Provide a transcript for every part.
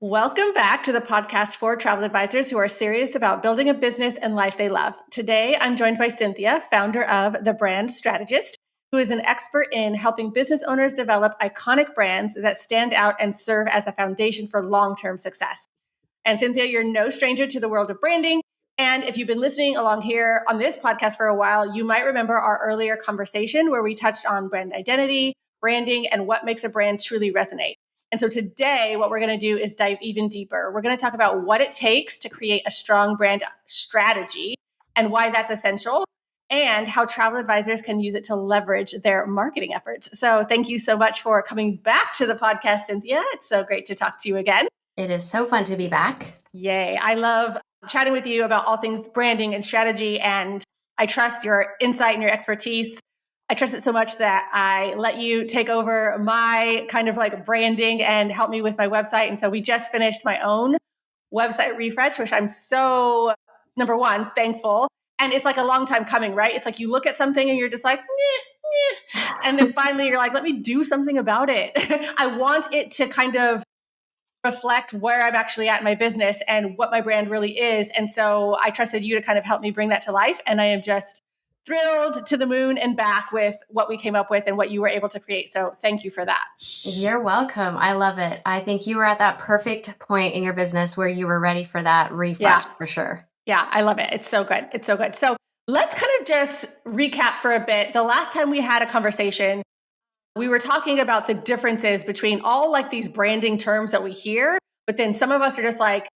Welcome back to the podcast for travel advisors who are serious about building a business and life they love. Today, I'm joined by Cynthia, founder of The Brand Strategist, who is an expert in helping business owners develop iconic brands that stand out and serve as a foundation for long-term success. And Cynthia, you're no stranger to the world of branding. And if you've been listening along here on this podcast for a while, you might remember our earlier conversation where we touched on brand identity, branding, and what makes a brand truly resonate. And so today, what we're going to do is dive even deeper. We're going to talk about what it takes to create a strong brand strategy and why that's essential, and how travel advisors can use it to leverage their marketing efforts. So thank you so much for coming back to the podcast, Cynthia. It's so great to talk to you again. It is so fun to be back. Yay. I love chatting with you about all things branding and strategy, and I trust your insight and your expertise. I trust it so much that I let you take over my kind of like branding and help me with my website. And so we just finished my own website refresh, which I'm so, number one, thankful. And it's like a long time coming, right? It's like you look at something and you're just like, and then finally you're like, let me do something about it. I want it to kind of reflect where I'm actually at in my business and what my brand really is. And so I trusted you to kind of help me bring that to life. And I am just thrilled to the moon and back with what we came up with and what you were able to create. So thank you for that. You're welcome. I love it. I think you were at that perfect point in your business where you were ready for that refresh for sure. Yeah, I love it. It's so good. It's so good. So let's kind of just recap for a bit. The last time we had a conversation, we were talking about the differences between all like these branding terms that we hear, but then some of us are just like,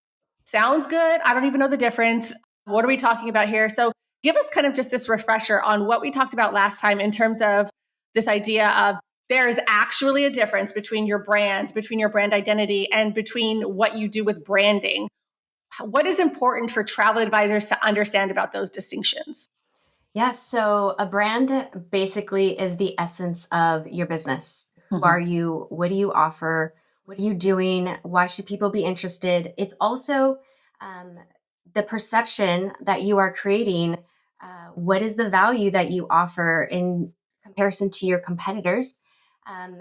sounds good. I don't even know the difference. What are we talking about here? So give us kind of just this refresher on what we talked about last time in terms of this idea of there is actually a difference between your brand identity, and between what you do with branding. What is important for travel advisors to understand about those distinctions? Yes. So a brand basically is the essence of your business. Who are you? What do you offer? What are you doing? Why should people be interested? It's also um, the perception that you are creating. What is the value that you offer in comparison to your competitors?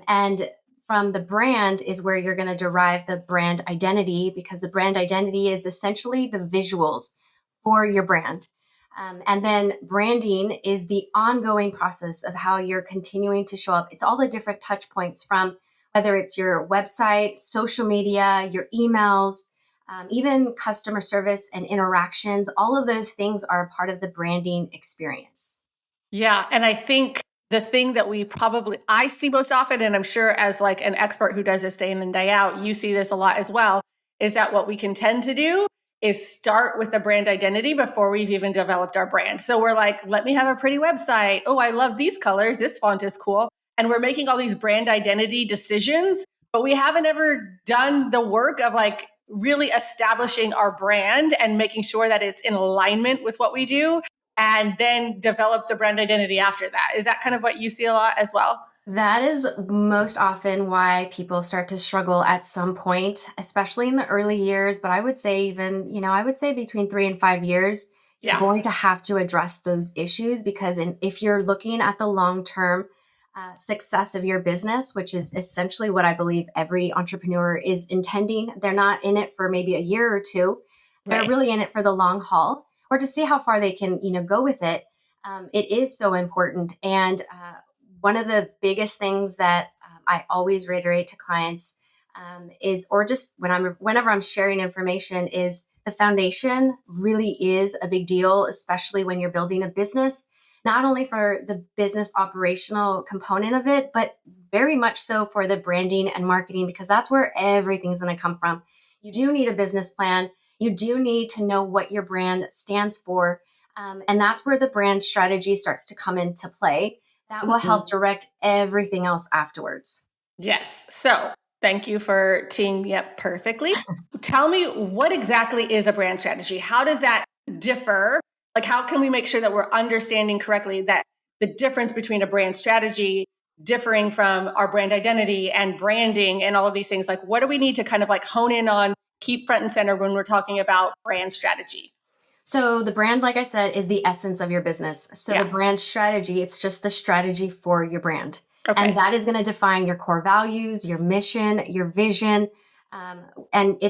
And from the brand is where you're going to derive the brand identity, because the brand identity is essentially the visuals for your brand. And then branding is the ongoing process of how you're continuing to show up. It's all the different touch points, from whether it's your website, social media, your emails, even customer service and interactions. All of those things are a part of the branding experience. Yeah. And I think the thing that I see most often, and I'm sure as like an expert who does this day in and day out, you see this a lot as well, is that what we can tend to do is start with the brand identity before we've even developed our brand. So we're like, let me have a pretty website. Oh, I love these colors. This font is cool. And we're making all these brand identity decisions, but we haven't ever done the work of like really establishing our brand and making sure that it's in alignment with what we do, and then develop the brand identity after that. Is that kind of what you see a lot as well? That is most often why people start to struggle at some point, especially in the early years. But I would say even, I would say between 3 and 5 years, you're going to have to address those issues, because if you're looking at the long-term success of your business, which is essentially what I believe every entrepreneur is intending, they're not in it for maybe a year or two. They're really in it for the long haul, or to see how far they can, go with it. It is so important. And one of the biggest things that I always reiterate to clients is, or just whenever I'm sharing information, is the foundation really is a big deal, especially when you're building a business, not only for the business operational component of it, but very much so for the branding and marketing, because that's where everything's going to come from. You do need a business plan. You do need to know what your brand stands for. And that's where the brand strategy starts to come into play. That will help direct everything else afterwards. Yes. So thank you for teeing me up perfectly. Tell me, what exactly is a brand strategy? How does that differ? Like, how can we make sure that we're understanding correctly that the difference between a brand strategy differing from our brand identity and branding and all of these things? Like, what do we need to kind of like hone in on, keep front and center when we're talking about brand strategy? So the brand, like I said, is the essence of your business. So the brand strategy, it's just the strategy for your brand. Okay. And that is going to define your core values, your mission, your vision, And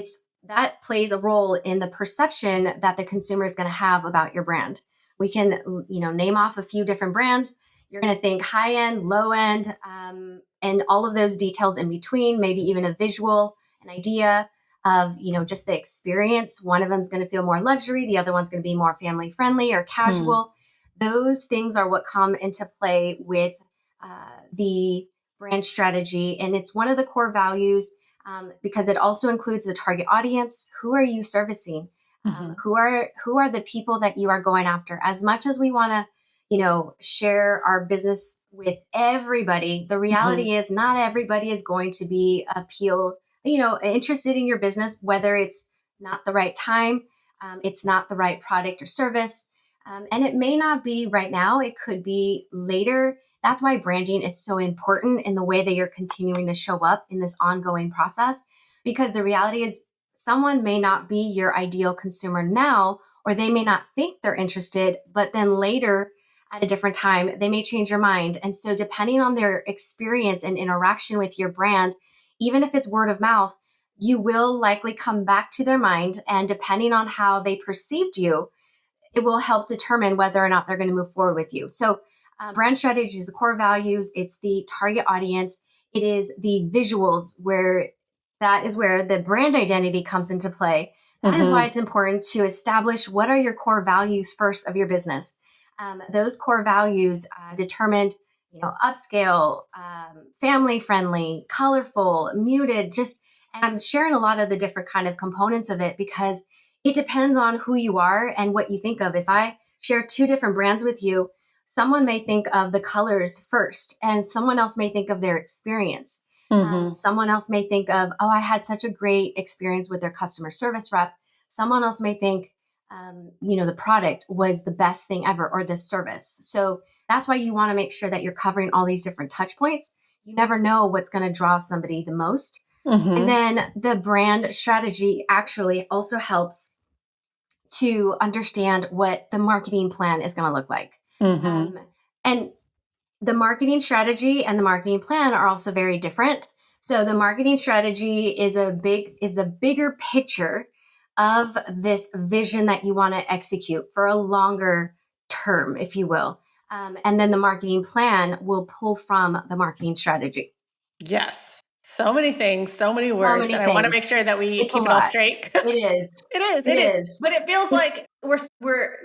that plays a role in the perception that the consumer is going to have about your brand. We can, name off a few different brands. You're going to think high end, low end, and all of those details in between, maybe even a visual, an idea of, just the experience. One of them's going to feel more luxury. The other one's going to be more family friendly or casual. Those things are what come into play with the brand strategy. And it's one of the core values because it also includes the target audience. Who are you servicing? Who are the people that you are going after? As much as we want to, share our business with everybody, the reality is not everybody is going to be interested in your business, whether it's not the right time, it's not the right product or service. And it may not be right now, it could be later. That's why branding is so important in the way that you're continuing to show up in this ongoing process, because the reality is someone may not be your ideal consumer now, or they may not think they're interested, but then later at a different time, they may change your mind. And so depending on their experience and interaction with your brand, even if it's word of mouth, you will likely come back to their mind. And depending on how they perceived you, it will help determine whether or not they're going to move forward with you. So brand strategy is the core values. It's the target audience. It is the visuals that is where the brand identity comes into play. That is why it's important to establish what are your core values first of your business. Those core values determined, upscale, family friendly, colorful, muted, and I'm sharing a lot of the different kind of components of it because it depends on who you are and what you think of. If I share two different brands with you, someone may think of the colors first, and someone else may think of their experience. Someone else may think of, oh, I had such a great experience with their customer service rep. Someone else may think, the product was the best thing ever, or the service. So that's why you want to make sure that you're covering all these different touch points. You never know what's going to draw somebody the most. And then the brand strategy actually also helps to understand what the marketing plan is going to look like. And the marketing strategy and the marketing plan are also very different. So the marketing strategy is the bigger picture of this vision that you want to execute for a longer term, if you will. And then the marketing plan will pull from the marketing strategy. Yes. So many things, so many words. I want to make sure that we keep it all straight. It is. It is. But it feels like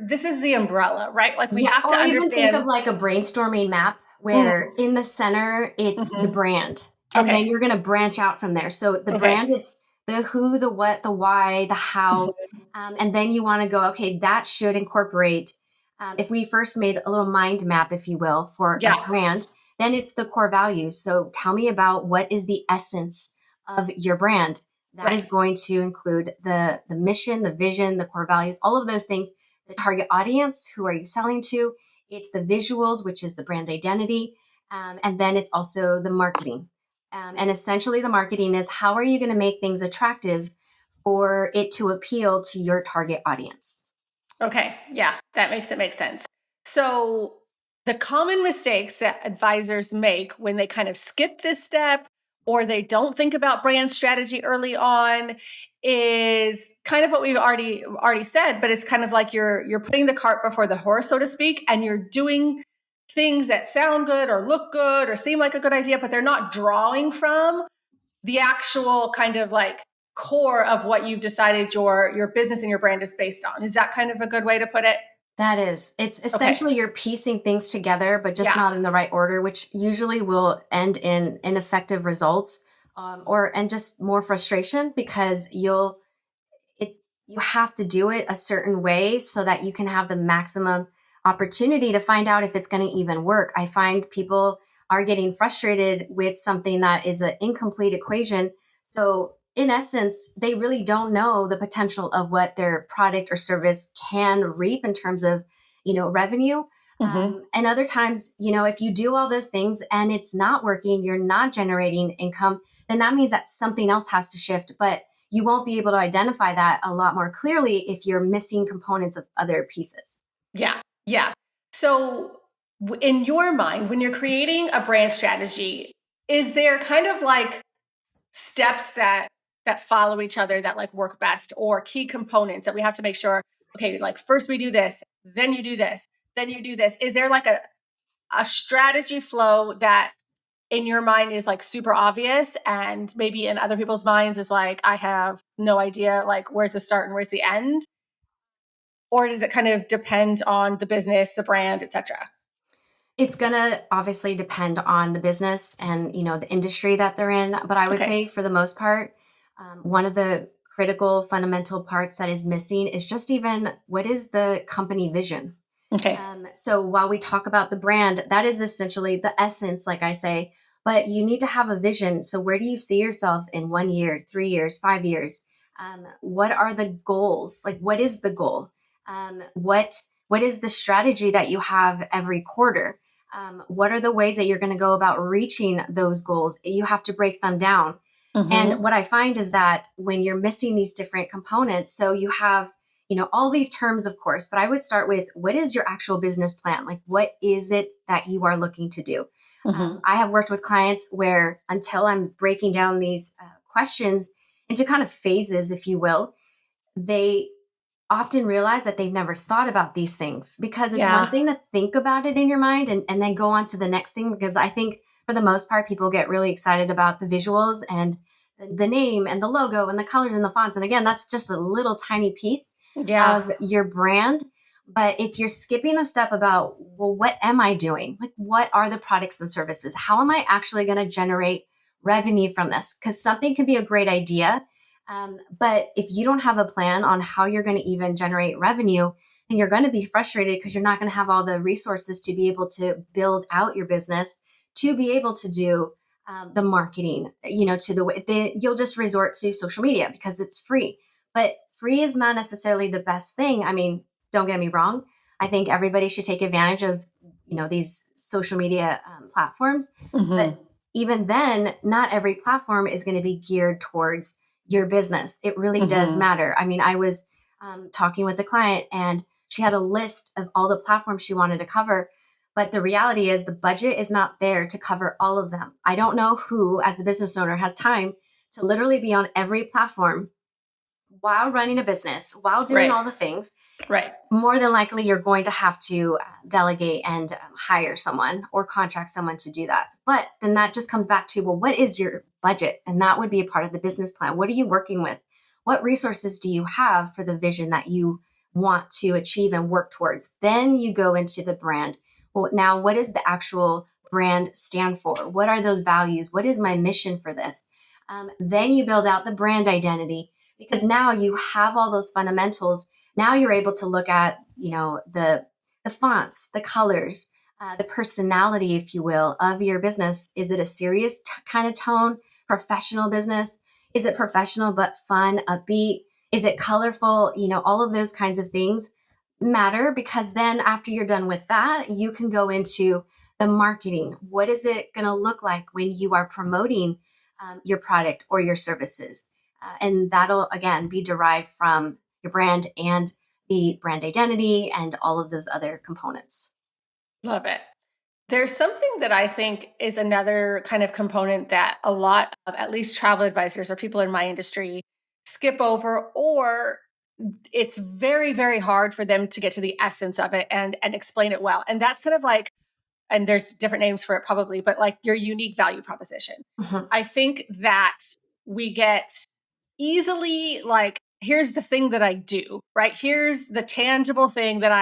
this is the umbrella, right? Like we have to understand. Or even think of like a brainstorming map where in the center, it's the brand. And then you're going to branch out from there. So the brand, it's the who, the what, the why, the how. And then you want to go, okay, that should incorporate, if we first made a little mind map, if you will, for a brand, then it's the core values. So tell me about what is the essence of your brand. That is going to include the mission, the vision, the core values, all of those things. The target audience, who are you selling to? It's the visuals, which is the brand identity. And then it's also the marketing. And essentially the marketing is how are you going to make things attractive for it to appeal to your target audience? Okay. Yeah, that makes it make sense. So the common mistakes that advisors make when they kind of skip this step or they don't think about brand strategy early on is kind of what we've already said, but it's kind of like you're putting the cart before the horse, so to speak, and you're doing things that sound good or look good or seem like a good idea, but they're not drawing from the actual kind of like core of what you've decided your business and your brand is based on. Is that kind of a good way to put it? That is. It's essentially you're piecing things together, but just not in the right order, which usually will end in ineffective results and just more frustration because you have to do it a certain way so that you can have the maximum opportunity to find out if it's going to even work. I find people are getting frustrated with something that is an incomplete equation. So in essence, they really don't know the potential of what their product or service can reap in terms of, revenue. And other times, if you do all those things and it's not working, you're not generating income, then that means that something else has to shift. But you won't be able to identify that a lot more clearly if you're missing components of other pieces. Yeah. Yeah. So in your mind, when you're creating a brand strategy, is there kind of like steps that that follow each other that like work best, or key components that we have to make sure, okay, like first we do this, then you do this, then you do this? Is there like a strategy flow that in your mind is like super obvious and maybe in other people's minds is like, I have no idea, like where's the start and where's the end? Or does it kind of depend on the business, the brand, etc.? It's gonna obviously depend on the business and, the industry that they're in, but I would Okay. say for the most part, one of the critical fundamental parts that is missing is just even what is the company vision? Okay. So while we talk about the brand, that is essentially the essence, like I say, but you need to have a vision. So where do you see yourself in 1 year, 3 years, 5 years? What are the goals? Like, what is the goal? What is the strategy that you have every quarter? What are the ways that you're going to go about reaching those goals? You have to break them down. And Mm-hmm. what I find is that when you're missing these different components, so you have all these terms, of course, but I would start with what is your actual business plan? Like, what is it that you are looking to do? Mm-hmm. I have worked with clients where until I'm breaking down these questions into kind of phases, if you will, they often realize that they've never thought about these things because it's one Yeah. thing to think about it in your mind and then go on to the next thing. Because I think for the most part, people get really excited about the visuals and the name and the logo and the colors and the fonts. And again, that's just a little tiny piece Yeah. of your brand. But if you're skipping a step about, well, what am I doing? Like, what are the products and services? How am I actually going to generate revenue from this? Because something can be a great idea, but if you don't have a plan on how you're going to even generate revenue, then you're going to be frustrated because you're not going to have all the resources to be able to build out your business, to be able to do the marketing, to you'll just resort to social media because it's free. But free is not necessarily the best thing. I mean, don't get me wrong. I think everybody should take advantage of, these social media platforms. But Mm-hmm. even then, not every platform is going to be geared towards your business. It really does Mm-hmm. matter. I mean, I was talking with a client and she had a list of all the platforms she wanted to cover. But the reality is the budget is not there to cover all of them. I don't know who, as a business owner, has time to literally be on every platform while running a business, while doing Right. all the things. Right. More than likely, you're going to have to delegate and hire someone or contract someone to do that. But then that just comes back to, well, what is your budget? And that would be a part of the business plan. What are you working with? What resources do you have for the vision that you want to achieve and work towards? Then you go into the brand. Well, now, what does the actual brand stand for? What are those values? What is my mission for this? Then you build out the brand identity because now you have all those fundamentals. Now you're able to look at the fonts, the colors, the personality, if you will, of your business. Is it a serious kind of tone, professional business? Is it professional but fun, upbeat? Is it colorful? All of those kinds of things matter because then after you're done with that, you can go into the marketing. What is it going to look like when you are promoting your product or your services? And that'll, again, be derived from your brand and the brand identity and all of those other components. Love it. There's something that I think is another kind of component that a lot of at least travel advisors or people in my industry skip over, or it's very, very hard for them to get to the essence of it and explain it well. And that's kind of like, and there's different names for it probably, but like your unique value proposition. Mhm. I think that we get easily like, here's the thing that I do, right? Here's the tangible thing that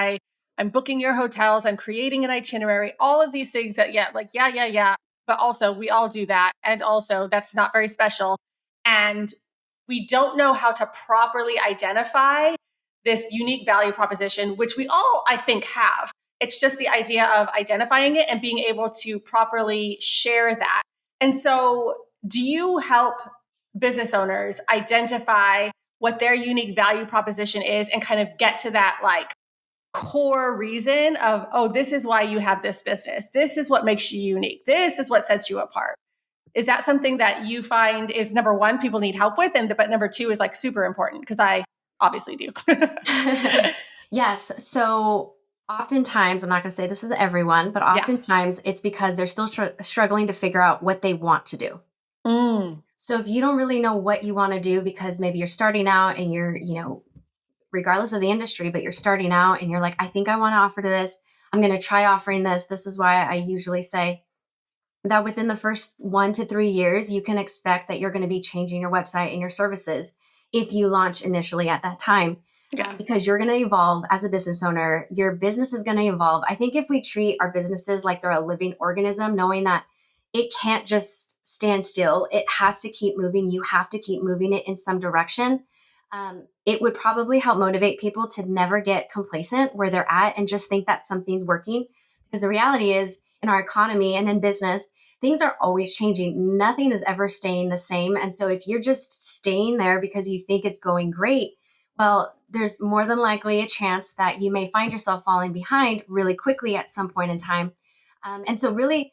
I'm booking your hotels, I'm creating an itinerary, all of these things that, yeah, like, yeah, yeah, yeah. But also, we all do that. And also, that's not very special. And we don't know how to properly identify this unique value proposition, which we all, I think, have. It's just the idea of identifying it and being able to properly share that. And so, do you help business owners identify what their unique value proposition is and kind of get to that like core reason of, oh, this is why you have this business. This is what makes you unique. This is what sets you apart. Is that something that you find is number one, people need help with? But number two is like super important because I obviously do. Yes. So oftentimes, I'm not going to say this is everyone, but Yeah. oftentimes it's because they're still struggling to figure out what they want to do. Mm. So if you don't really know what you want to do because maybe you're starting out and you're, regardless of the industry, but you're starting out and you're like, I think I want to offer to this. I'm going to try offering this. This is why I usually say that within the first 1 to 3 years, you can expect that you're going to be changing your website and your services if you launch initially at that time. Because you're going to evolve as a business owner. Your business is going to evolve. I think if we treat our businesses like they're a living organism, knowing that it can't just stand still, it has to keep moving. You have to keep moving it in some direction. It would probably help motivate people to never get complacent where they're at and just think that something's working. Because the reality is, in our economy and in business, things are always changing. Nothing is ever staying the same. And so if you're just staying there because you think it's going great, well, there's more than likely a chance that you may find yourself falling behind really quickly at some point in time. And so really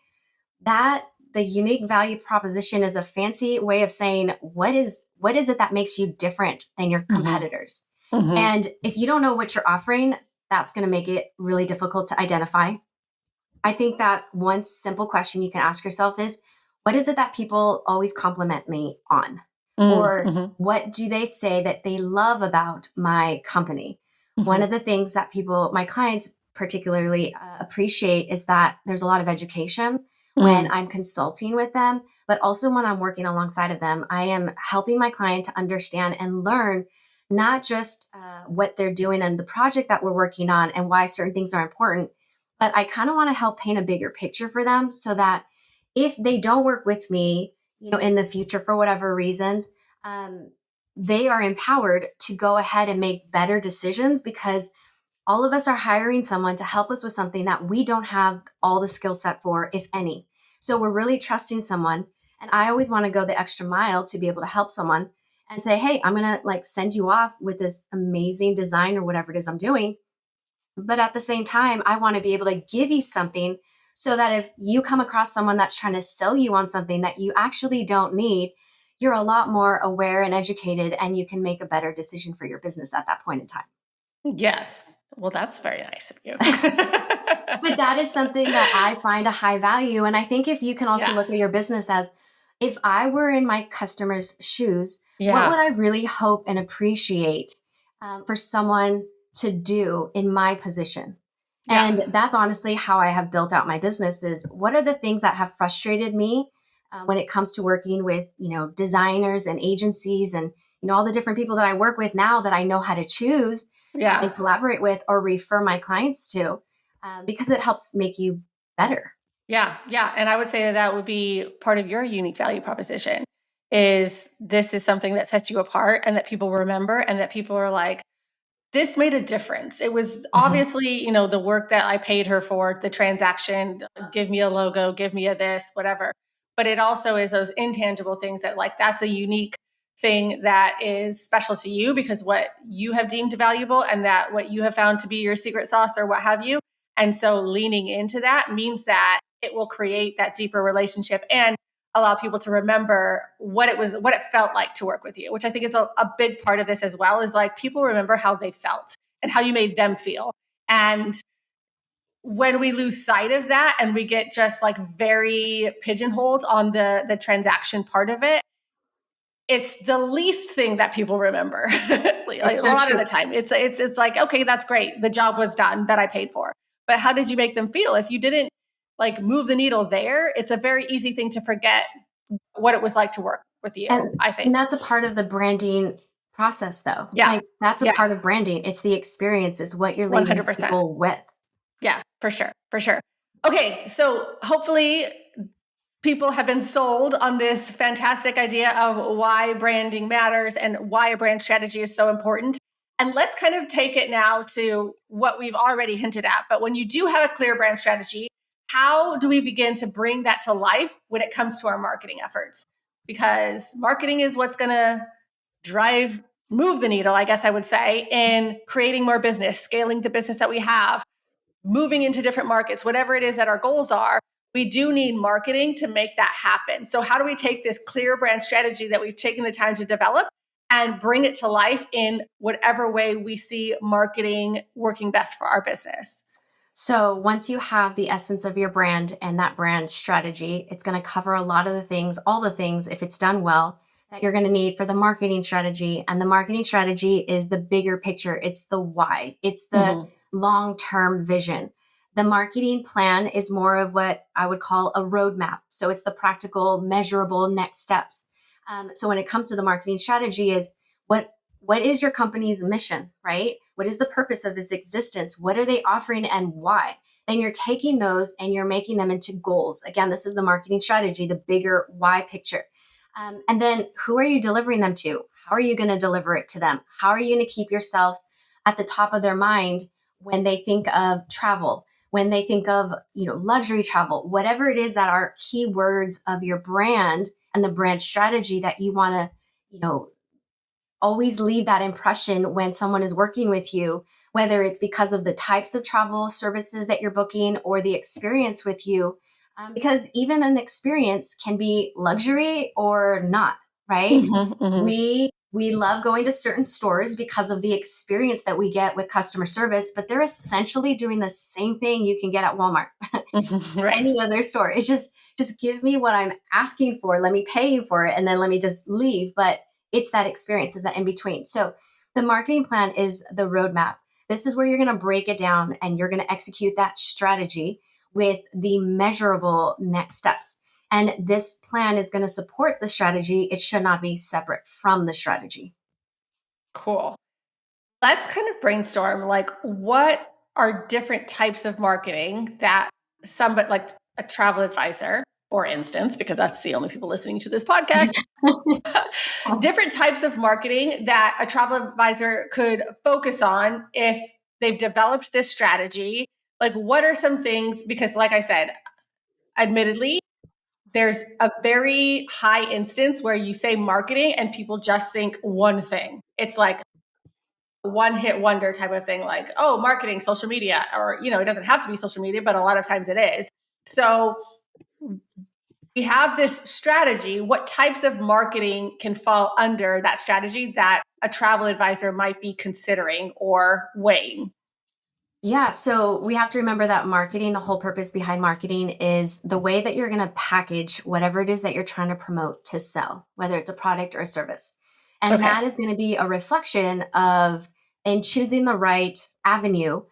that the unique value proposition is a fancy way of saying what is it that makes you different than your competitors. And if you don't know what you're offering, that's going to make it really difficult to identify. I think that one simple question you can ask yourself is, what is it that people always compliment me on? Or what do they say that they love about my company? One of the things that my clients particularly appreciate is that there's a lot of education when I'm consulting with them, but also when I'm working alongside of them. I am helping my client to understand and learn not just what they're doing and the project that we're working on and why certain things are important, but I kind of want to help paint a bigger picture for them so that if they don't work with me, in the future for whatever reasons, they are empowered to go ahead and make better decisions because all of us are hiring someone to help us with something that we don't have all the skill set for, if any. So we're really trusting someone. And I always want to go the extra mile to be able to help someone and say, hey, I'm going to send you off with this amazing design or whatever it is I'm doing. But at the same time, I want to be able to give you something so that if you come across someone that's trying to sell you on something that you actually don't need, you're a lot more aware and educated and you can make a better decision for your business at that point in time. Yes. Well, that's very nice of you. But that is something that I find a high value. And I think if you can also look at your business as, if I were in my customer's shoes, what would I really hope and appreciate for someone to do in my position? And that's honestly how I have built out my business is, what are the things that have frustrated me when it comes to working with, designers and agencies and, all the different people that I work with now that I know how to choose and collaborate with or refer my clients to, because it helps make you better. Yeah. Yeah. And I would say that would be part of your unique value proposition is this is something that sets you apart and that people remember and that people are like, this made a difference. It was obviously, the work that I paid her for, the transaction, give me a logo, give me a this, whatever. But it also is those intangible things that that's a unique thing that is special to you because what you have deemed valuable and that what you have found to be your secret sauce or what have you. And so leaning into that means that it will create that deeper relationship and allow people to remember what it felt like to work with you, which I think is a big part of this as well, is people remember how they felt and how you made them feel. And when we lose sight of that and we get just very pigeonholed on the transaction part of it, it's the least thing that people remember. A lot of the time, it's like, okay, that's great. The job was done that I paid for. But how did you make them feel? If you didn't move the needle there, it's a very easy thing to forget what it was like to work with you, I think. And that's a part of the branding process, though. Yeah. That's a part of branding. It's the experience. It's what you're leaving 100%. people with. Yeah, for sure. For sure. Okay. So hopefully people have been sold on this fantastic idea of why branding matters and why a brand strategy is so important. And let's kind of take it now to what we've already hinted at. But when you do have a clear brand strategy, how do we begin to bring that to life when it comes to our marketing efforts? Because marketing is what's going to move the needle, I guess I would say, in creating more business, scaling the business that we have, moving into different markets, whatever it is that our goals are. We do need marketing to make that happen. So how do we take this clear brand strategy that we've taken the time to develop and bring it to life in whatever way we see marketing working best for our business? So once you have the essence of your brand and that brand strategy, it's going to cover a lot of the things, all the things, if it's done well, that you're going to need for the marketing strategy. And the marketing strategy is the bigger picture. It's the why. It's the long-term vision. The marketing plan is more of what I would call a roadmap. So it's the practical, measurable next steps. So when it comes to the marketing strategy is what is your company's mission, right? What is the purpose of its existence? What are they offering and why? Then you're taking those and you're making them into goals. Again, this is the marketing strategy, the bigger why picture. And then who are you delivering them to? How are you going to deliver it to them? How are you going to keep yourself at the top of their mind when they think of travel, when they think of, luxury travel, whatever it is that are keywords of your brand and the brand strategy that you want to, always leave that impression when someone is working with you, whether it's because of the types of travel services that you're booking or the experience with you. Because even an experience can be luxury or not, right? We love going to certain stores because of the experience that we get with customer service, but they're essentially doing the same thing you can get at Walmart, Right. any other store. It's just give me what I'm asking for. Let me pay you for it, and then let me just leave. But it's that experience, is that in between. So the marketing plan is the roadmap. This is where you're going to break it down and you're going to execute that strategy with the measurable next steps. And this plan is going to support the strategy. It should not be separate from the strategy. Cool. Let's kind of brainstorm, like, what are different types of marketing that somebody like a travel advisor, for instance, because that's the only people listening to this podcast, different types of marketing that a travel advisor could focus on if they've developed this strategy. Like, what are some things? Because, like I said, admittedly, there's a very high instance where you say marketing and people just think one thing. It's like one hit wonder type of thing, like, oh, marketing, social media, or, it doesn't have to be social media, but a lot of times it is. So we have this strategy. What types of marketing can fall under that strategy that a travel advisor might be considering or weighing? Yeah, so we have to remember that marketing, the whole purpose behind marketing is the way that you're going to package whatever it is that you're trying to promote to sell, whether it's a product or a service. And Okay. that is going to be a reflection of in choosing the right avenue,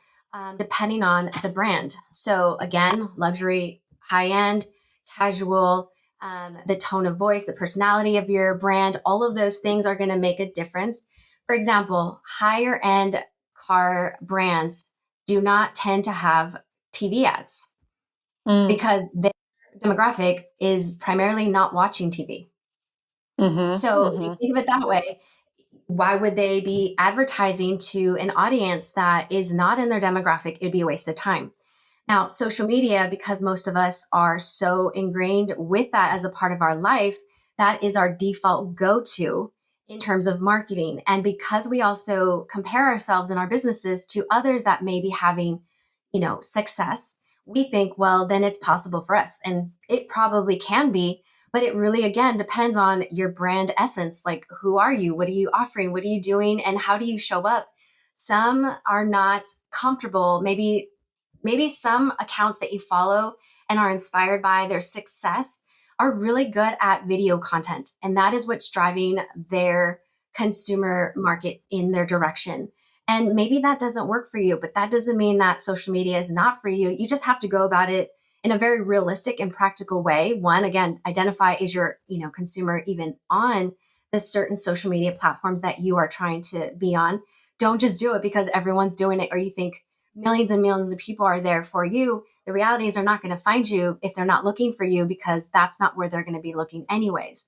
depending on the brand. So again, luxury, high end, casual, the tone of voice, the personality of your brand, all of those things are going to make a difference. For example, higher end car brands do not tend to have TV ads Mm. because their demographic is primarily not watching TV. So if you think of it that way, why would they be advertising to an audience that is not in their demographic? It'd be a waste of time. Now, social media, because most of us are so ingrained with that as a part of our life, that is our default go to in terms of marketing. And because we also compare ourselves in our businesses to others that may be having, success, we think, well, then it's possible for us. And it probably can be, but it really, again, depends on your brand essence. Like, who are you? What are you offering? What are you doing? And how do you show up? Some are not comfortable. Maybe some accounts that you follow and are inspired by their success are really good at video content. And that is what's driving their consumer market in their direction. And maybe that doesn't work for you, but that doesn't mean that social media is not for you. You just have to go about it in a very realistic and practical way. One, again, identify is your, consumer even on the certain social media platforms that you are trying to be on. Don't just do it because everyone's doing it or you think millions and millions of people are there for you. The reality is they're not going to find you if they're not looking for you because that's not where they're going to be looking anyways.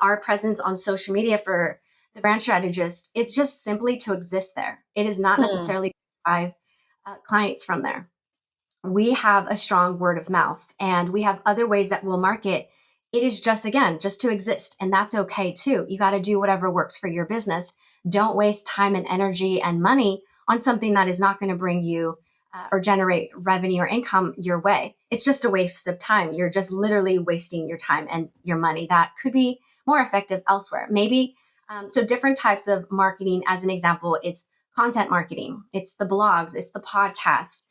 Our presence on social media for the brand strategist is just simply to exist there. It is not necessarily to drive clients from there. We have a strong word of mouth and we have other ways that we'll market. It is just, again, just to exist. And that's okay too. You got to do whatever works for your business. Don't waste time and energy and money on something that is not going to bring you or generate revenue or income your way. It's just a waste of time. You're just literally wasting your time and your money that could be more effective elsewhere. Maybe, so different types of marketing, as an example, it's content marketing, it's the blogs, it's the podcast.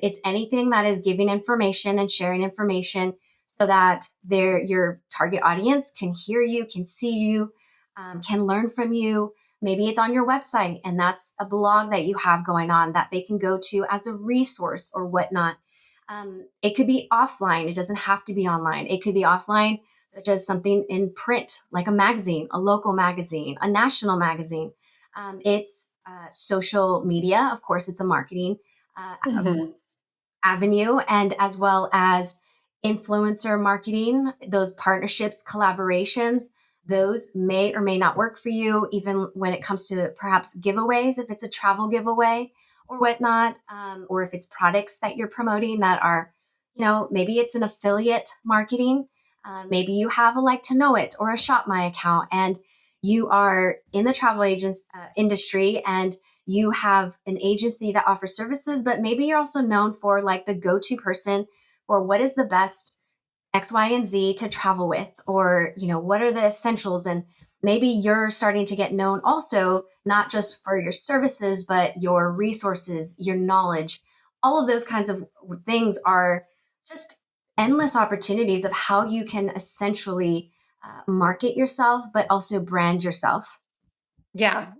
It's anything that is giving information and sharing information so that your target audience can hear you, can see you, can learn from you. Maybe it's on your website and that's a blog that you have going on that they can go to as a resource or whatnot. It could be offline. It doesn't have to be online. It could be offline, such as something in print, like a magazine, a local magazine, a national magazine. It's social media. Of course, it's a marketing Mhm. avenue, and as well as influencer marketing, those partnerships, collaborations, those may or may not work for you, even when it comes to perhaps giveaways, if it's a travel giveaway or whatnot, or if it's products that you're promoting that are, maybe it's an affiliate marketing. Maybe you have a like to know it or a shop my account, and you are in the travel agents industry and you have an agency that offers services, but maybe you're also known for like the go-to person for what is the best X, Y, and Z to travel with, or, what are the essentials? And maybe you're starting to get known also, not just for your services, but your resources, your knowledge. All of those kinds of things are just endless opportunities of how you can essentially market yourself, but also brand yourself. Yeah.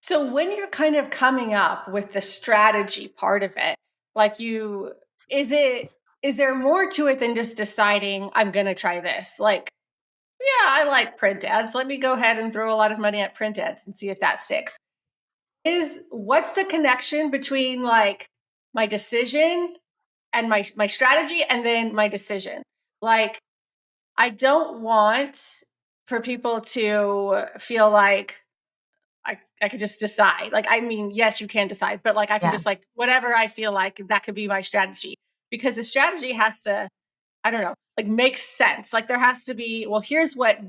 So when you're kind of coming up with the strategy part of it, like you, is it, is there more to it than just deciding I'm going to try this? Like, yeah, I like print ads. Let me go ahead and throw a lot of money at print ads and see if that sticks. Is what's the connection between like my decision and my strategy and then my decision? Like I don't want for people to feel like I could just decide. Like, I mean, yes, you can decide, but like I can Yeah. just like whatever I feel like that could be my strategy. Because the strategy has to, I don't know, like make sense. Like there has to be, well, here's what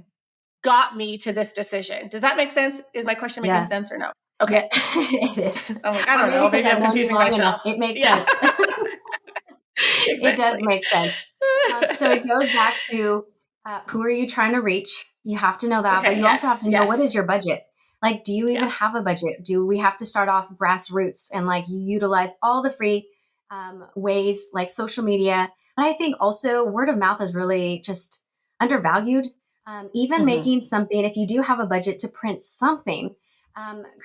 got me to this decision. Does that make sense? Is my question making Yes. sense or no? Okay. Yeah, it is. I'm like, I Or don't maybe know. because Maybe I've I'm known you confusing long enough, myself. it makes Yeah, sense. It does exactly. make sense. So it goes back to who are you trying to reach? You have to know that, but Okay. you also have Yes. to know what is Yes. your budget. Like, do you even Yeah. have a budget? Do we have to start off grassroots and like you utilize all the free ways like social media? But I think also word of mouth is really just undervalued. Even Hmm. making something, if you do have a budget to print something,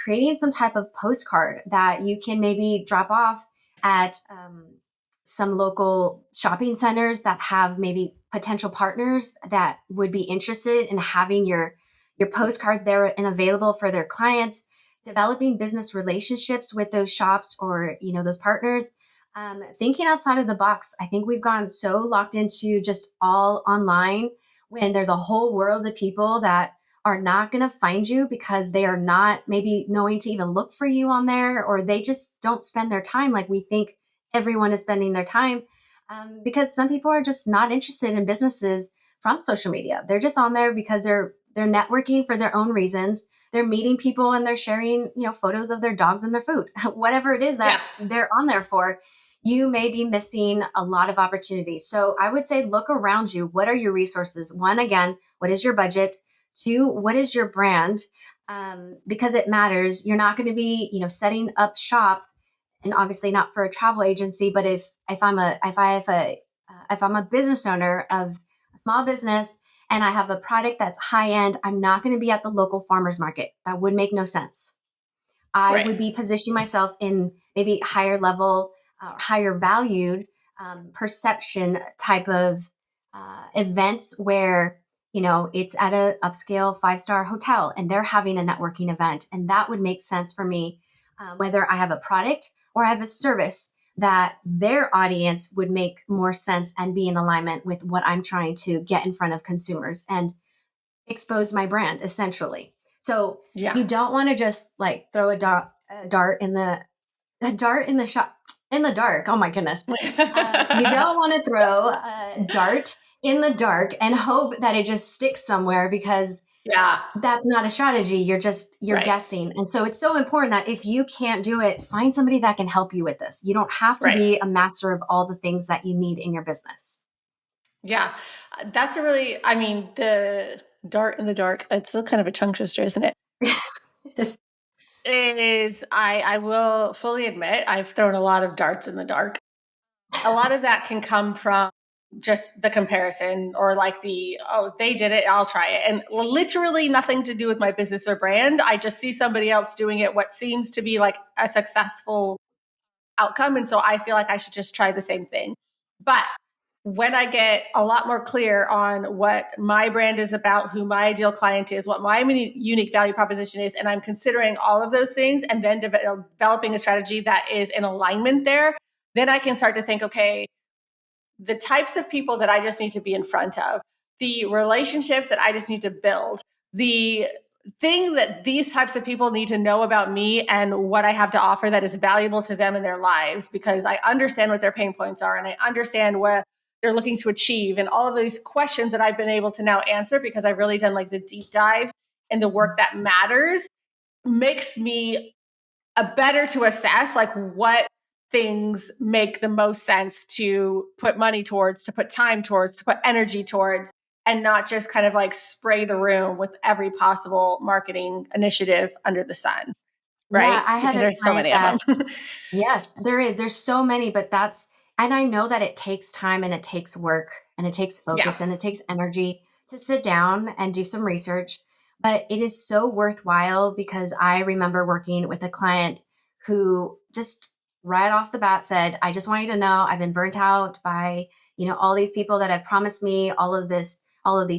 creating some type of postcard that you can maybe drop off at some local shopping centers that have maybe potential partners that would be interested in having your postcards there and available for their clients, developing business relationships with those shops or those partners. Thinking outside of the box. I think we've gone so locked into just all online when there's a whole world of people that are not going to find you because they are not maybe knowing to even look for you on there, or they just don't spend their time like we think everyone is spending their time, because some people are just not interested in businesses from social media. They're just on there because they're networking for their own reasons. They're meeting people and they're sharing photos of their dogs and their food, whatever it is Yeah. that they're on there for. You may be missing a lot of opportunities. So I would say look around you. What are your resources? One, again, what is your budget? Two, what is your brand? Because it matters. You're not going to be setting up shop, and obviously not for a travel agency, but if I'm a business owner of a small business and I have a product that's high end, I'm not going to be at the local farmers market. That would make no sense. I Right. would be positioning myself in maybe higher level, higher valued perception type of events where it's at a upscale 5-star hotel and they're having a networking event, and that would make sense for me, whether I have a product or I have a service that their audience would make more sense and be in alignment with what I'm trying to get in front of consumers and expose my brand essentially. So Yeah. you don't want to just like throw a dart in the a dart in the shop in the dark. Oh my goodness. You don't want to throw a dart in the dark and hope that it just sticks somewhere, because Yeah. that's not a strategy. You're Right. guessing. And so it's so important that if you can't do it, find somebody that can help you with this. You don't have to Right. be a master of all the things that you need in your business. Yeah. That's a really, I mean, the dart in the dark, it's still kind of a tongue twister, isn't it? Yes. It is, I will fully admit, I've thrown a lot of darts in the dark. a lot of that can come from just the comparison or like oh, they did it, I'll try it. And literally nothing to do with my business or brand. I just see somebody else doing it, what seems to be like a successful outcome. And so I feel like I should just try the same thing. But when I get a lot more clear on what my brand is about, who my ideal client is, what my unique value proposition is, and I'm considering all of those things and then developing a strategy that is in alignment there, then I can start to think, okay, the types of people that I just need to be in front of, the relationships that I just need to build, the thing that these types of people need to know about me and what I have to offer that is valuable to them in their lives, because I understand what their pain points are and I understand what they're looking to achieve, and all of these questions that I've been able to now answer because I've really done like the deep dive and the work that matters, makes me a better to assess like what things make the most sense to put money towards, to put time towards, to put energy towards, and not just kind of like spray the room with every possible marketing initiative under the sun, Yeah, right? I had Because a there's so client many of that them. yes, there is. There's so many, but and I know that it takes time and it takes work and it takes Yeah. focus and it takes energy to sit down and do some research. But it is so worthwhile because I remember working with a client who just right off the bat said, I just want you to know I've been burnt out by, all these people that have promised me all of these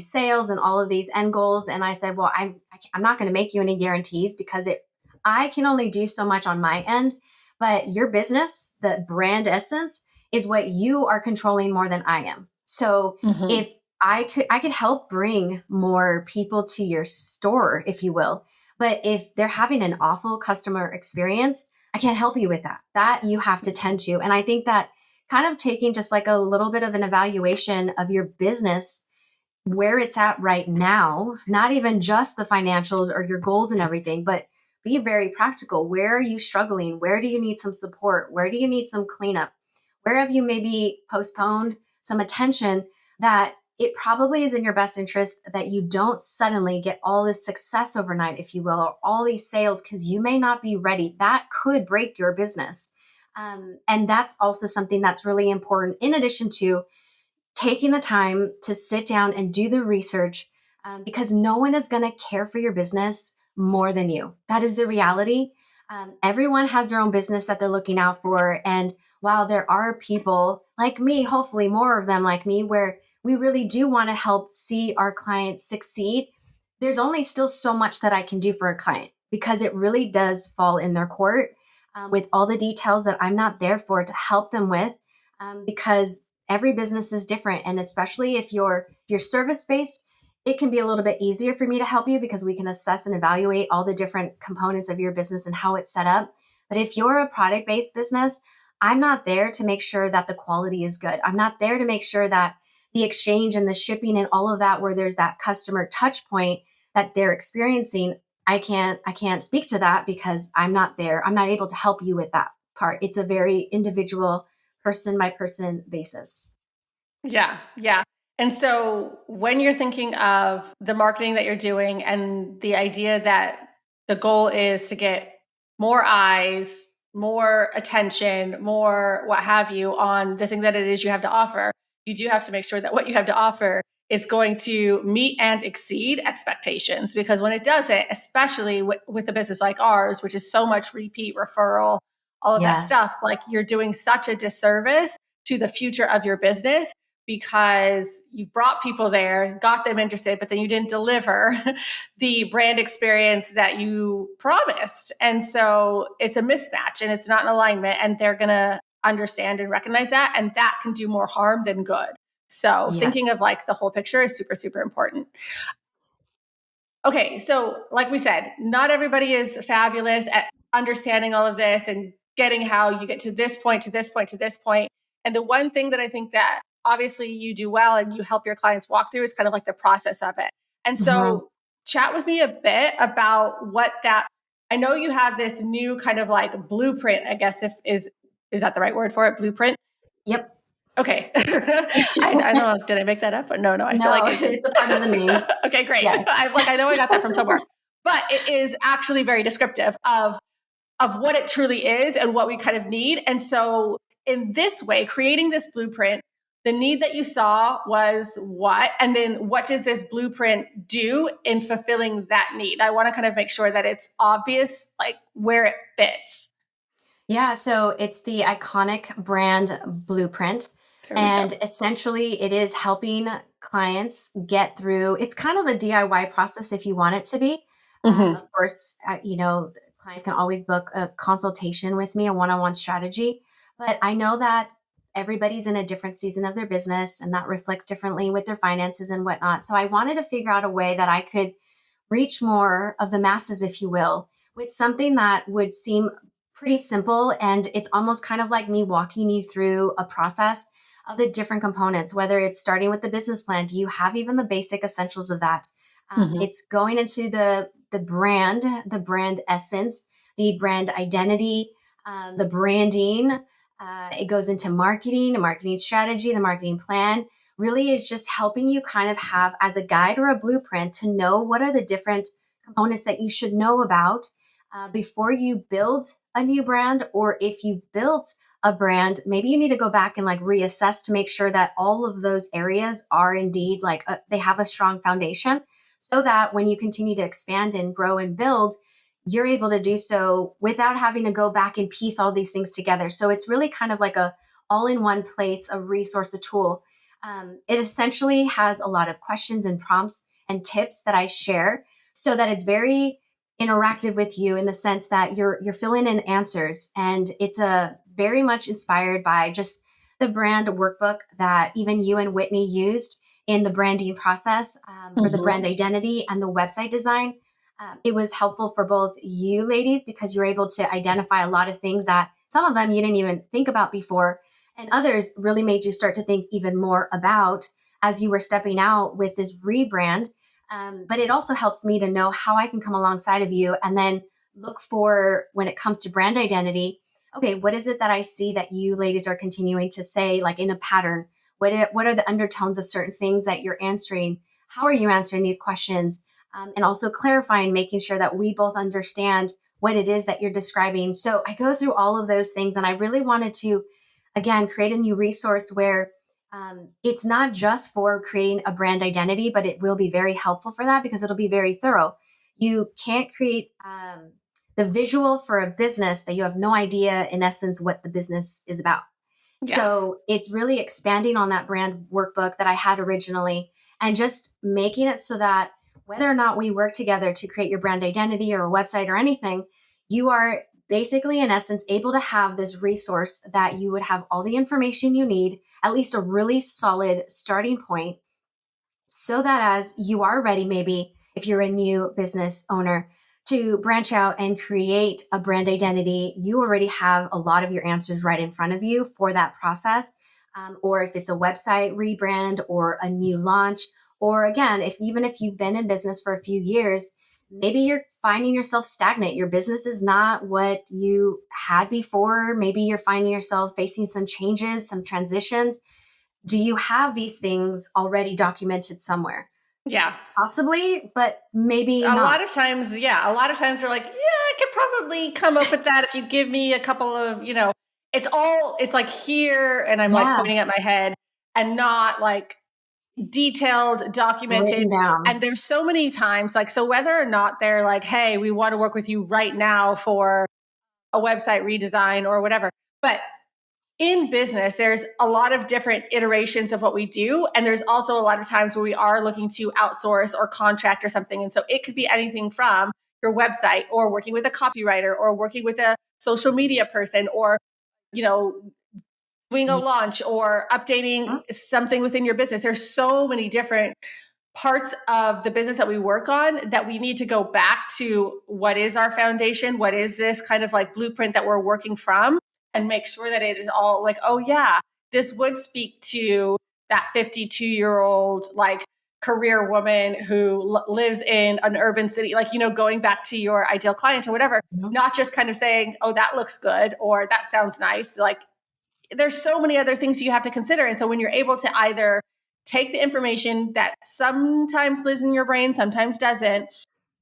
sales and all of these end goals. And I said, well, I'm not going to make you any guarantees because I can only do so much on my end, but your business, the brand essence, is what you are controlling more than I am. So if I could help bring more people to your store, if you will. But if they're having an awful customer experience, I can't help you with that. That you have to tend to. And I think that kind of taking just like a little bit of an evaluation of your business, where it's at right now, not even just the financials or your goals and everything, but be very practical. Where are you struggling? Where do you need some support? Where do you need some cleanup? Where have you maybe postponed some attention that it probably is in your best interest that you don't suddenly get all this success overnight, if you will, or all these sales because you may not be ready. That could break your business. And that's also something that's really important in addition to taking the time to sit down and do the research because no one is going to care for your business more than you. That is the reality. Everyone has their own business that they're looking out for. And while there are people like me, hopefully more of them like me, where we really do want to help see our clients succeed, there's only still so much that I can do for a client because it really does fall in their court with all the details that I'm not there for to help them with because every business is different. And especially if you're service based, it can be a little bit easier for me to help you because we can assess and evaluate all the different components of your business and how it's set up. But if you're a product based business, I'm not there to make sure that the quality is good. I'm not there to make sure that the exchange and the shipping and all of that, where there's that customer touch point that they're experiencing, I can't speak to that because I'm not there. I'm not able to help you with that part. It's a very individual person by person basis. Yeah, yeah. And so when you're thinking of the marketing that you're doing and the idea that the goal is to get more eyes, more attention, more what have you on the thing that it is you have to offer, you do have to make sure that what you have to offer is going to meet and exceed expectations. Because when it doesn't, especially with a business like ours, which is so much repeat referral, all of that Yes. stuff, like you're doing such a disservice to the future of your business because you've brought people there, got them interested, but then you didn't deliver the brand experience that you promised. And so it's a mismatch and it's not in alignment, and they're going to understand and recognize that. And that can do more harm than good. So Yeah. thinking of like the whole picture is super, super important. Okay, so like we said, not everybody is fabulous at understanding all of this and getting how you get to this point, to this point, to this point. And the one thing that I think that obviously you do well and you help your clients walk through is kind of like the process of it. And Mhm. so chat with me a bit about what that, I know you have this new kind of like blueprint, I guess if is that the right word for it? Blueprint? Yep. Okay. I don't know. Did I make that up? No, I feel No, like I did. it's a part of the name. Okay, great. Yes. I was like, I know I got that from somewhere. But it is actually very descriptive of what it truly is and what we kind of need. And so in this way, creating this blueprint, the need that you saw was what? And then what does this blueprint do in fulfilling that need? I want to kind of make sure that it's obvious, like where it fits. Yeah, so it's the iconic brand blueprint. There we go. And essentially, it is helping clients get through. It's kind of a DIY process if you want it to be. Mm-hmm. Of course, clients can always book a consultation with me, a one on one strategy. But I know that everybody's in a different season of their business and that reflects differently with their finances and whatnot. So I wanted to figure out a way that I could reach more of the masses, if you will, with something that would seem pretty simple. And it's almost kind of like me walking you through a process of the different components, whether it's starting with the business plan. Do you have even the basic essentials of that? Mm-hmm. It's going into the brand essence, the brand identity, the branding. It goes into marketing, a marketing strategy, the marketing plan. Really, it's just helping you kind of have as a guide or a blueprint to know what are the different components that you should know about before you build a new brand. Or if you've built a brand, maybe you need to go back and like reassess to make sure that all of those areas are indeed they have a strong foundation, so that when you continue to expand and grow and build, you're able to do so without having to go back and piece all these things together. So it's really kind of like a all in one place, a resource, a tool. It essentially has a lot of questions and prompts and tips that I share so that it's very interactive with you in the sense that you're filling in answers, and it's a very much inspired by just the brand workbook that even you and Whitney used in the branding process for the Mm-hmm. brand identity and the website design. It was helpful for both you ladies because you were able to identify a lot of things that some of them you didn't even think about before, and others really made you start to think even more about as you were stepping out with this rebrand. But it also helps me to know how I can come alongside of you and then look for when it comes to brand identity. Okay, what is it that I see that you ladies are continuing to say, like in a pattern? What are the undertones of certain things that you're answering? How are you answering these questions? And also clarifying, making sure that we both understand what it is that you're describing. So I go through all of those things, and I really wanted to, again, create a new resource where it's not just for creating a brand identity, but it will be very helpful for that because it'll be very thorough. You can't create the visual for a business that you have no idea, in essence, what the business is about. Yeah. So it's really expanding on that brand workbook that I had originally and just making it so that whether or not we work together to create your brand identity or a website or anything, you are basically, in essence, able to have this resource that you would have all the information you need, at least a really solid starting point, so that as you are ready, maybe if you're a new business owner, to branch out and create a brand identity, you already have a lot of your answers right in front of you for that process. Or if it's a website rebrand or a new launch, or again, if you've been in business for a few years, maybe you're finding yourself stagnant. Your business is not what you had before. Maybe you're finding yourself facing some changes, some transitions. Do you have these things already documented somewhere? Yeah. Possibly, but maybe A not. lot of times, yeah, a lot of times they're like, yeah, I could probably come up with that if you give me a couple of, it's like here, and I'm like Yeah, pointing at my head and not like detailed, documented. written down. And there's so many times, like, so whether or not they're like, hey, we want to work with you right now for a website redesign or whatever. But in business, there's a lot of different iterations of what we do. And there's also a lot of times where we are looking to outsource or contract or something. And so it could be anything from your website or working with a copywriter or working with a social media person or, you know, doing a Yeah. launch or updating something within your business. There's so many different parts of the business that we work on that we need to go back to what is our foundation, what is this kind of like blueprint that we're working from, and make sure that it is all like, oh yeah, this would speak to that 52-year-old like career woman who lives in an urban city, like, going back to your ideal client or whatever, Mhm. not just kind of saying, oh, that looks good or that sounds nice. Like, there's so many other things you have to consider. And so when you're able to either take the information that sometimes lives in your brain, sometimes doesn't,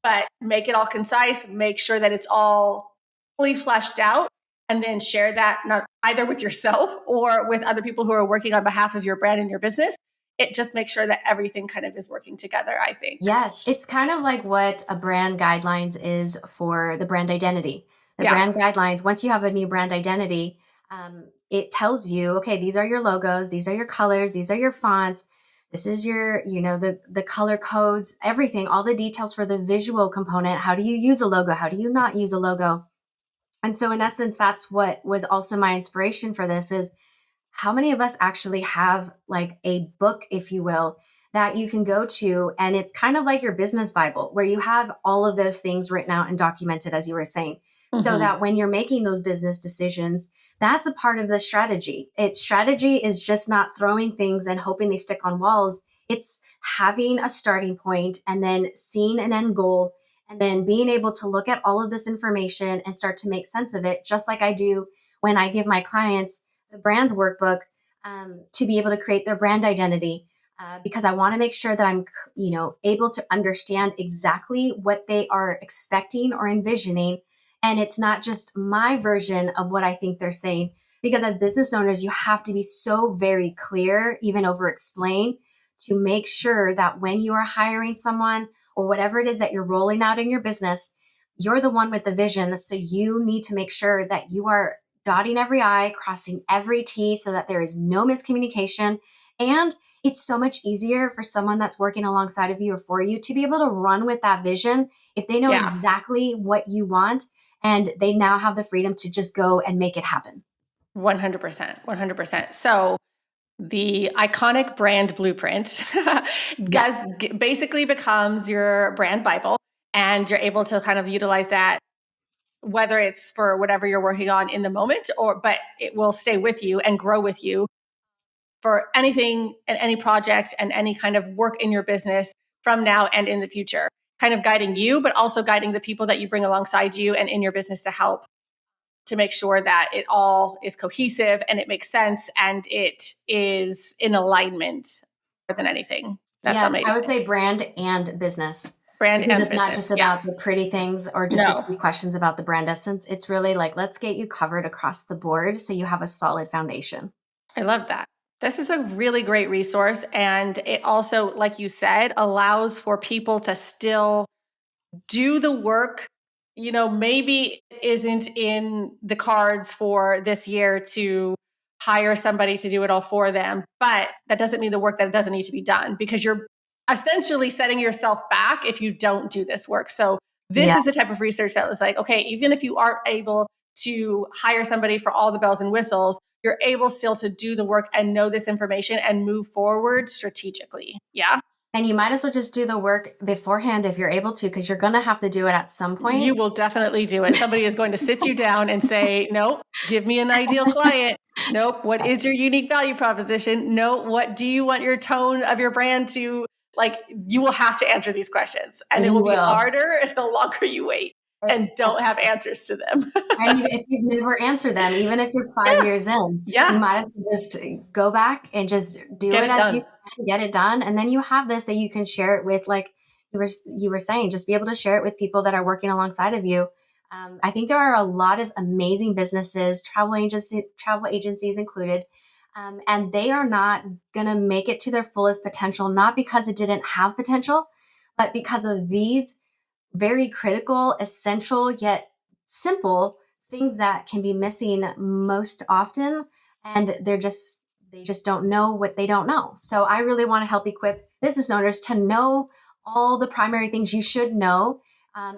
but make it all concise, make sure that it's all fully fleshed out, and then share that not either with yourself or with other people who are working on behalf of your brand and your business. It just makes sure that everything kind of is working together, I think. Yes, it's kind of like what a brand guidelines is for the brand identity. The Yeah. brand guidelines, once you have a new brand identity, it tells you, okay, these are your logos, these are your colors, these are your fonts, this is your, the color codes, everything, all the details for the visual component. How do you use a logo? How do you not use a logo? And so in essence, that's what was also my inspiration for this is how many of us actually have like a book, if you will, that you can go to? And it's kind of like your business Bible where you have all of those things written out and documented, as you were saying, so that when you're making those business decisions, that's a part of the strategy. Strategy is just not throwing things and hoping they stick on walls. It's having a starting point and then seeing an end goal and then being able to look at all of this information and start to make sense of it, just like I do when I give my clients the brand workbook to be able to create their brand identity. Because I want to make sure that I'm, able to understand exactly what they are expecting or envisioning. And it's not just my version of what I think they're saying. Because as business owners, you have to be so very clear, even over explain, to make sure that when you are hiring someone or whatever it is that you're rolling out in your business, you're the one with the vision. So you need to make sure that you are dotting every I, crossing every T so that there is no miscommunication. And it's so much easier for someone that's working alongside of you or for you to be able to run with that vision if they know exactly what you want and they now have the freedom to just go and make it happen. 100%. 100%. So the iconic brand blueprint basically becomes your brand Bible, and you're able to kind of utilize that, whether it's for whatever you're working on in the moment, but it will stay with you and grow with you for anything and any project and any kind of work in your business from now and in the future, kind of guiding you, but also guiding the people that you bring alongside you and in your business to help to make sure that it all is cohesive and it makes sense and it is in alignment more than anything. That's Yes, I would amazing. say brand and business. Brand Because and it's not just business. Yeah. about the pretty things or just a No, few questions about the brand essence. It's really like, let's get you covered across the board so you have a solid foundation. I love that. This is a really great resource. And it also, like you said, allows for people to still do the work. Maybe it isn't in the cards for this year to hire somebody to do it all for them, but that doesn't mean the work that doesn't need to be done, because you're essentially setting yourself back if you don't do this work. So this Yeah. is the type of research that was like, okay, even if you aren't able to hire somebody for all the bells and whistles, you're able still to do the work and know this information and move forward strategically. Yeah. And you might as well just do the work beforehand if you're able to, because you're going to have to do it at some You point. will definitely do it. Somebody is going to sit you down and say, nope, give me an ideal client. Nope. What is your unique value proposition? No. What do you want your tone of your brand to like? You will have to answer these questions, and it will You be will. harder the longer you wait and don't have answers to them. And if you've never answered them, even if you're 5 years in, you Yeah. might as well just go back and just do Get it it as you done. can, get it done. And then you have this that you can share it with, like you were saying, just be able to share it with people that are working alongside of you. I think there are a lot of amazing businesses, travel agencies included, and they are not going to make it to their fullest potential, not because it didn't have potential, but because of these very critical, essential, yet simple things that can be missing most often. And they just don't know what they don't know. So I really want to help equip business owners to know all the primary things you should know,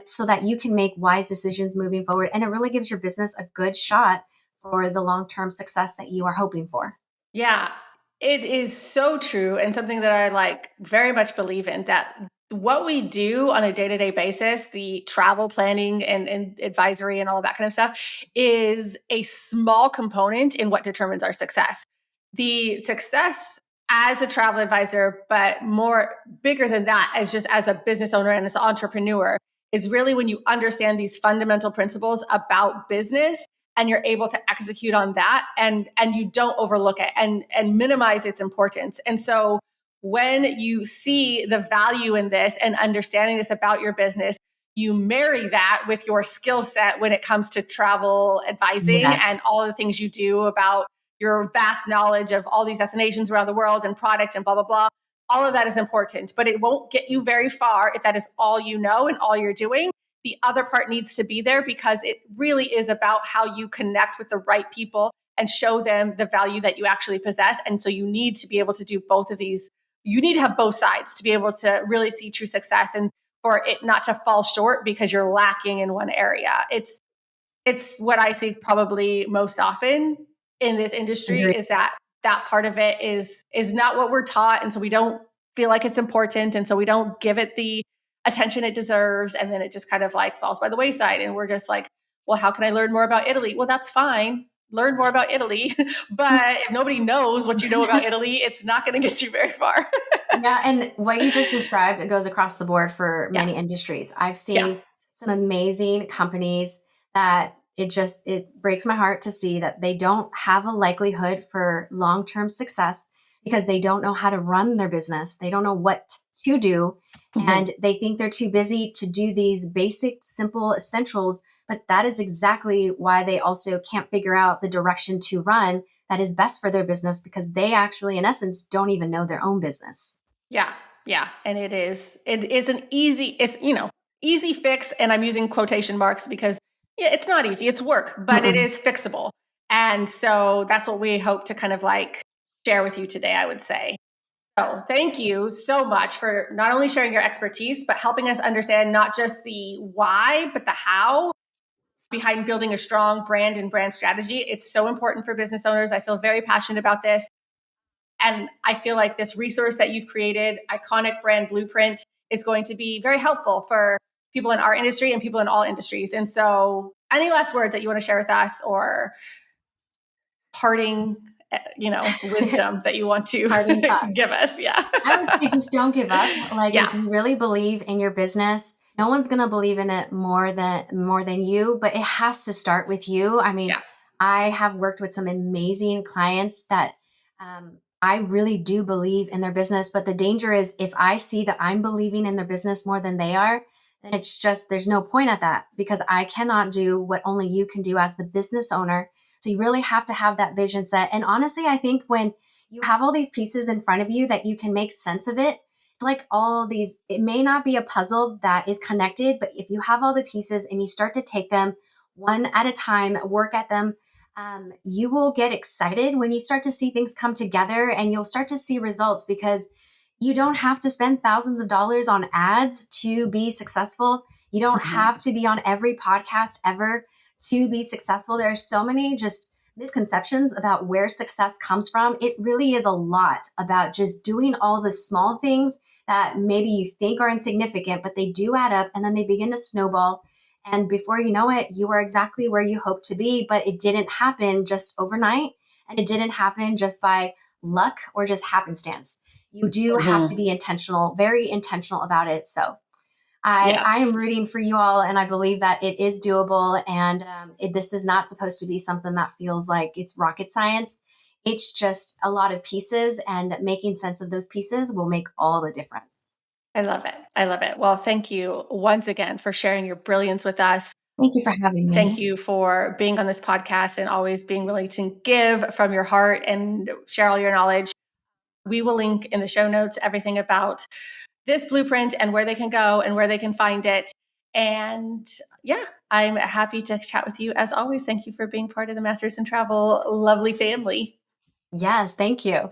so that you can make wise decisions moving forward. And it really gives your business a good shot for the long-term success that you are hoping for. Yeah, it is so true, and something that I like very much believe in, that what we do on a day-to-day basis, the travel planning and advisory and all of that kind of stuff, is a small component in what determines our success. The success as a travel advisor, but more bigger than that, as just as a business owner and as an entrepreneur, is really when you understand these fundamental principles about business and you're able to execute on that, and you don't overlook it and minimize its importance. And so when you see the value in this and understanding this about your business, you marry that with your skill set when it comes to travel advising Yes. and all the things you do about your vast knowledge of all these destinations around the world and product and blah, blah, blah. All of that is important, but it won't get you very far if that is all you know and all you're doing. The other part needs to be there because it really is about how you connect with the right people and show them the value that you actually possess. And so you need to be able to do both of these. You need to have both sides to be able to really see true success and for it not to fall short because you're lacking in one area. It's what I see probably most often in this industry Agree. is that part of it is not what we're taught, and so we don't feel like it's important, and so we don't give it the attention it deserves, and then it just kind of like falls by the wayside, and we're just like, well, how can I learn more about Italy? Well, that's fine. Learn more about Italy, but if nobody knows what you know about Italy, it's not going to get you very far. Yeah, and what you just described, it goes across the board for Yeah, many industries. I've yeah, seen some amazing companies that it breaks my heart to see that they don't have a likelihood for long-term success because they don't know how to run their business. They don't know what to do, mm-hmm. and they think they're too busy to do these basic, simple essentials, but that is exactly why they also can't figure out the direction to run that is best for their business because they actually, in essence, don't even know their own business. Yeah, yeah, and it is an easy easy fix, and I'm using quotation marks because yeah, it's not easy, it's work, but it Mm-mm. is fixable. And so that's what we hope to kind of like share with you today, I would say. So thank you so much for not only sharing your expertise, but helping us understand not just the why, but the how behind building a strong brand and brand strategy. It's so important for business owners. I feel very passionate about this. And I feel like this resource that you've created, Iconic Brand Blueprint, is going to be very helpful for people in our industry and people in all industries. And so, any last words that you want to share with us or parting, wisdom that you want to Parting give thoughts. us? Yeah. I would say just don't give up. Like Yeah. if you really believe in your business, no one's going to believe in it more than you, but it has to start with you. I mean, Yeah. I have worked with some amazing clients that I really do believe in their business, but the danger is if I see that I'm believing in their business more than they are, then it's just there's no point at that because I cannot do what only you can do as the business owner. So you really have to have that vision set. And honestly, I think when you have all these pieces in front of you that you can make sense of it. It's like all these, it may not be a puzzle that is connected, but if you have all the pieces and you start to take them one at a time, work at them, you will get excited when you start to see things come together and you'll start to see results because you don't have to spend thousands of dollars on ads to be successful. You don't Mhm. have to be on every podcast ever to be successful. There are so many just misconceptions about where success comes from. It really is a lot about just doing all the small things that maybe you think are insignificant, but they do add up and then they begin to snowball. And before you know it, you are exactly where you hope to be, but it didn't happen just overnight. And it didn't happen just by luck or just happenstance. You do have to Mhm. be intentional, very intentional about it. So I am Yes. rooting for you all, and I believe that it is doable. And this is not supposed to be something that feels like it's rocket science. It's just a lot of pieces, and making sense of those pieces will make all the difference. I love it. I love it. Well, thank you once again for sharing your brilliance with us. Thank you for having Thank me. you for being on this podcast and always being willing to give from your heart and share all your knowledge. We will link in the show notes everything about this blueprint and where they can go and where they can find it. And yeah, I'm happy to chat with you as always. Thank you for being part of the Masters in Travel lovely family. Yes, thank you.